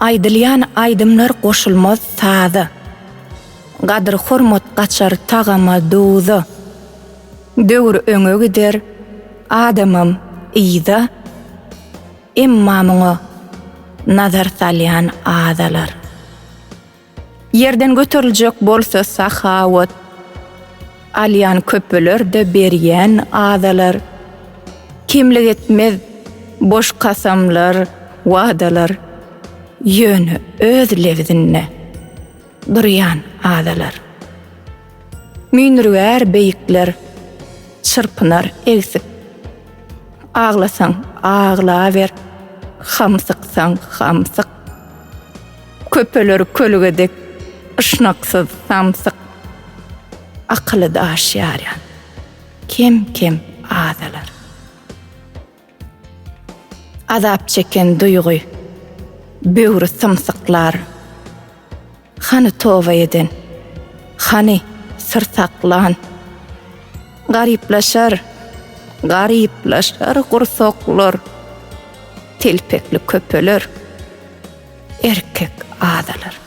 Aýdylýan aýdymlar goşulmaz sazy. Gadyr hormat gaçar tagama duzy. Döwür öňe gider, adamym iýda. Emma muňa nazar salýan azalar. Yerden götüriljek bolsa sahawat, alýan köpeler de berýän azalar. Kimlik etmez boş kasamlar, wadalar, ýöne öz lewzinde durýan azalar. Müýnürgär beýikler, çırpynar egsik. Aglasaň aglawer, hamsyksaň hamsyk. Köpeler kölgedek ışnaksyz samsyk. Akyly daş ýarýan kim azalar. Azap çeken duýgy, böwri symsyklar. Hany towa eden, hany sır saklan. Garyplaşar gursaklar. Telpekli köpeler, erkek azalar.